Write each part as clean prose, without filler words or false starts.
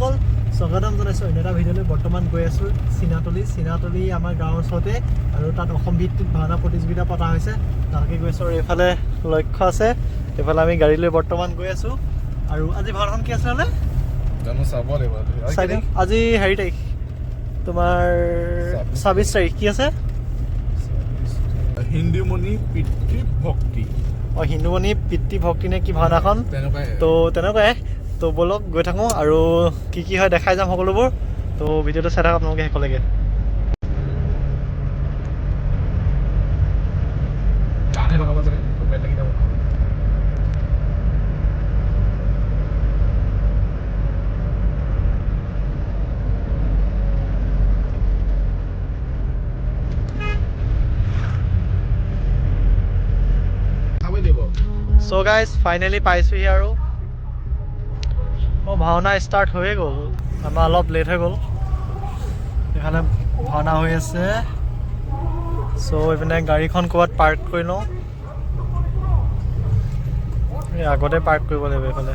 বন্ধুসকল স্বাগতম জনাইছোঁ অন্য এটা ভিডিঅ'লৈ। বৰ্তমান গৈ আছোঁ চিনাতলি আমাৰ গাঁৱৰ ওচৰতে, আৰু তাত অসম ভিত্তিক ভাওনা প্ৰতিযোগিতা পতা হৈছে। তালৈকে গৈ আছোঁ আৰু এইফালে লক্ষ্য আছে, এইফালে আমি গাড়ী লৈ বৰ্তমান গৈ আছোঁ। আৰু আজি ভাওনাখন কি আছিলে? আজি হেৰি তাৰিখ তোমাৰ 26 তাৰিখ। কি আছে? হিন্দুমণি পিতৃভক্তি। হিন্দুমণি পিতৃভক্তি নে কি ভাওনাখন? তো তেনেকুৱাই। তো ব'লক গৈ থাকোঁ আৰু কি হয় দেখাই যাম সকলোবোৰ। তো ভিডিঅ'টো চাই থাকক আপোনালোকে শেষলৈকে। চ' গাইজ ফাইনেলি পাইছোঁহি আৰু ভাওনা ষ্টাৰ্ট হৈয়ে গ'ল। আমাৰ অলপ লেট হৈ গ'ল, এইফালে ভাওনা হৈ আছে। চ' এইপিনে গাড়ীখন ক'ৰবাত পাৰ্ক কৰি লওঁ, এই আগতে পাৰ্ক কৰিব লাগিব এইফালে।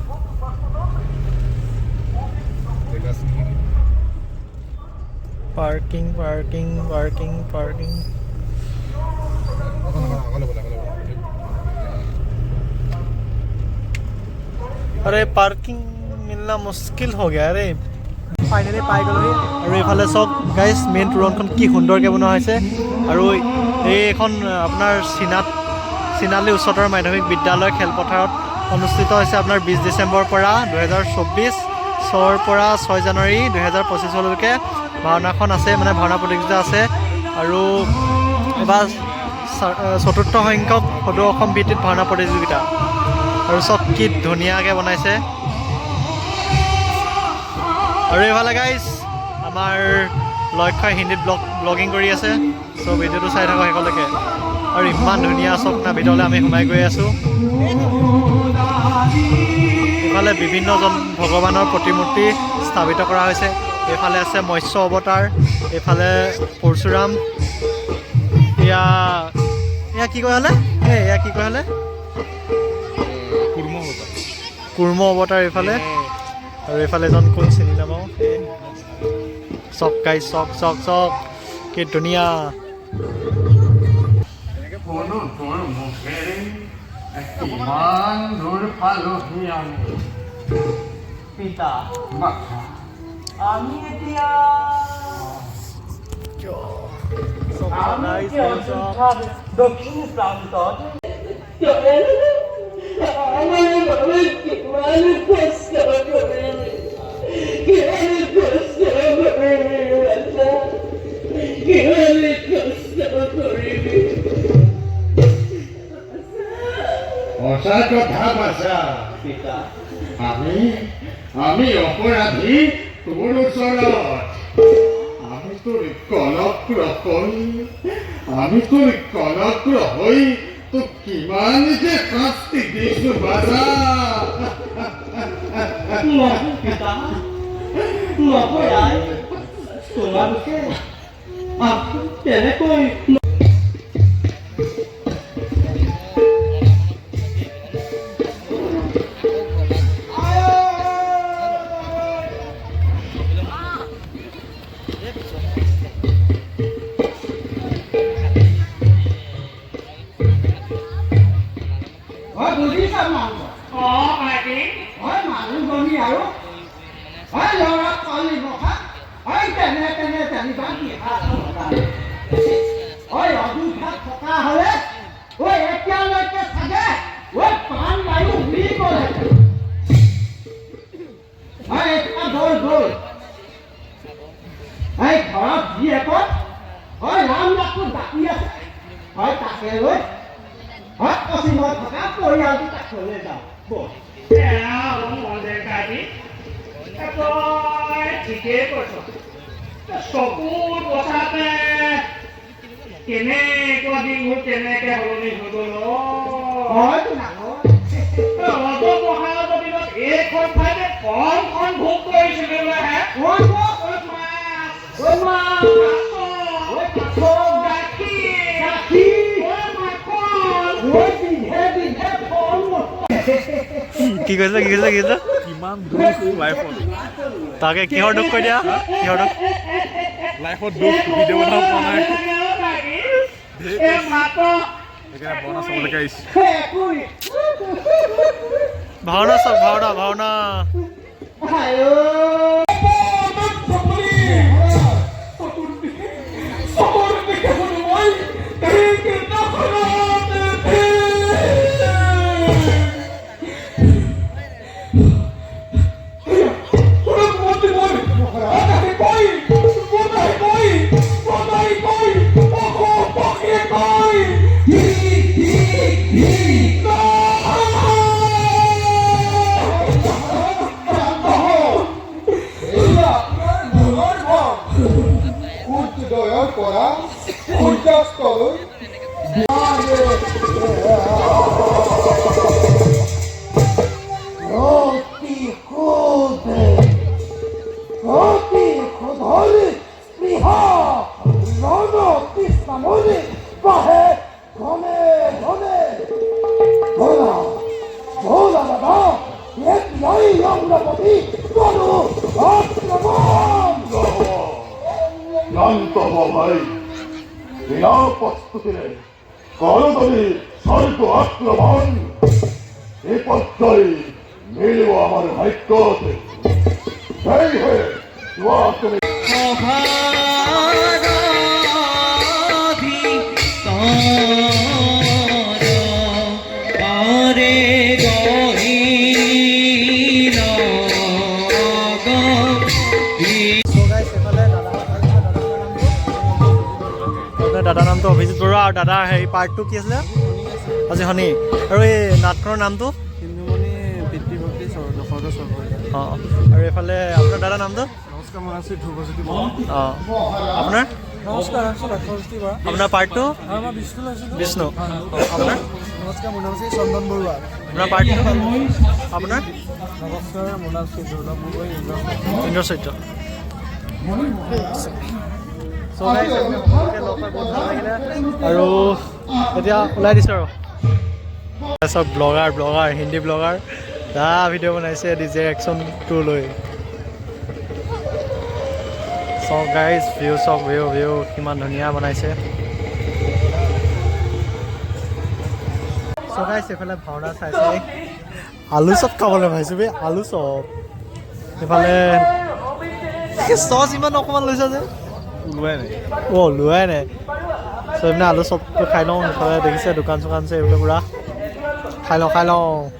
পাৰ্কিং পাৰ্কিং পাৰ্কিং পাৰ্কিং अरे पार्किंग मिलना मुश्किल हो गया अरे। फाइनेली पाई ग'লোহি। আৰু এইফালে চাওক গাইজ, মেইন তোৰণখন কি সুন্দৰকৈ বনোৱা হৈছে। আৰু এইখন আপোনাৰ চিনাতলি উচ্চতৰ মাধ্যমিক বিদ্যালয় খেলপথাৰত অনুষ্ঠিত হৈছে আপোনাৰ 20 ডিচেম্বৰৰ পৰা 2024 চনৰ পৰা 6 জানুৱাৰী 2025লৈকে ভাওনাখন আছে, মানে ভাওনা প্ৰতিযোগিতা আছে। আৰু এবাৰ 4ৰ্থ সংখ্যক সদৌ অসম ভিত্তিক ভাওনা প্ৰতিযোগিতা। আৰু চব কি ধুনীয়াকৈ বনাইছে। আৰু এইফালে গাইজ আমাৰ লক্ষ্যই হিন্দীত ব্লগিং কৰি আছে। চ' ভিডিঅ'টো চাই থাকক শেষলৈকে। আৰু ইমান ধুনীয়া চক না ভিতৰলৈ আমি সোমাই গৈ আছোঁ। এইফালে বিভিন্নজন ভগৱানৰ প্ৰতিমূৰ্তি স্থাপিত কৰা হৈছে। এইফালে আছে মৎস্য অৱতাৰ, এইফালে পৰশুৰাম। এয়া কি কয় হ'লে? এয়া কি কয় হ'লে? কুৰ্ম অৱতাৰ এইফালে। আৰু এইফালে এজন কোন চিনি নাপাওঁ। চক গাই চক চক চক কি ধুনীয়া। পিতা আমি এতিয়া দক্ষিণ প্ৰান্তত আমি অপৰাধী তোৰ ওচৰত। আমি তোৰ কনগ্ৰ হৈ তোক কিমান যে শাস্তি দিছো বাজা। তোমালোকে তেনেকৈ ঘৰত যি একত হয় ৰাম লাখটো বাকী আছে, হয় তাকে লৈ হয় পশ্চিমত থকা পৰিয়ালটো তাকলৈ যাওঁ। ঠিকেই কৈছ। চকুৰ বচাতে কেনেকুৱা দিন মোৰ কেনেকে সলনি হৈ গ'ল। হয়তো নাকত এইখন ঠাইতে কণ ভোগ কৰিছিলো। কি কৈছে? কিমান দুখ লাইফত তাকে কিহৰ দুখ কৈ দিয়া কিহৰ দুখ লাইফত দুখ ভিডিঅ' বনাব পৰা নাই এই মাত্ৰ সেইকাৰণে বনা চাবলৈকে আহিছে ভাওনা চাওক ভাওনা দয়াৰ পৰা সূৰ্যাস্তলৈ অতি ক্ষুধৰি স্পৃহা ৰণ কৃষ্ণমণি বাহে ঘনে ঘনে ভোলা ভোলা দাদা এক নাই অংগপতি করু আক্রমণ শান্ত হ ভাই বিনা প্রস্তুতিরে করদলি স্বর্গ আক্রমণ এ পর্যায়ে মিলিব আমার ভাগ্যতে সেই হয়ে জুয়া তুমি দাদাৰ নামটো অভিজিত বৰুৱা আৰু দাদাৰ হেৰি পাৰ্টটো কি আছিলে আজি শনি আৰু এই নাটখনৰ নামটো অঁ আৰু এইফালে আপোনাৰ দাদাৰ নামটো নমস্কাৰ মই আছোঁ ধ্ৰুৱজ্যোতি অঁ আপোনাৰ নমস্কাৰ লক্ষ্যজ্যোতি বৰা আপোনাৰ পাৰ্টটো আৰু মই বিষ্ণু লৈছিলোঁ বিষ্ণু আপোনাৰ নমস্কাৰ মোৰ নাম হৈছে চন্দন বৰুৱা আপোনাৰ পাৰ্টটো আপোনাৰ নমস্কাৰ মোৰ নাম শ্ৰী দুৰ্লভ গগৈ ইন্দ্ৰ চৈত্ৰ আৰু এতিয়া ওলাই দিছোঁ আৰু চব ব্লগাৰ হিন্দী ব্লগাৰ দা ভিডিঅ' বনাইছে ডিজে একশ্যনটো লৈ চব গাইজ ভিউ কিমান ধুনীয়া বনাইছে চব গাইজ এইফালে ভাওনা চাইছে আলু চপ খাবলৈ পাইছোঁ বে আলু চপ এইফালে চচ ইমান অকণমান লৈছা যে ওলোৱাই নাই লোৱাই নাই চ' এইপিনে আলু চপটো খাই লওঁ সেইফালে দেখিছে দোকান চোকান আছে এইবিলাক পূৰা খাই লওঁ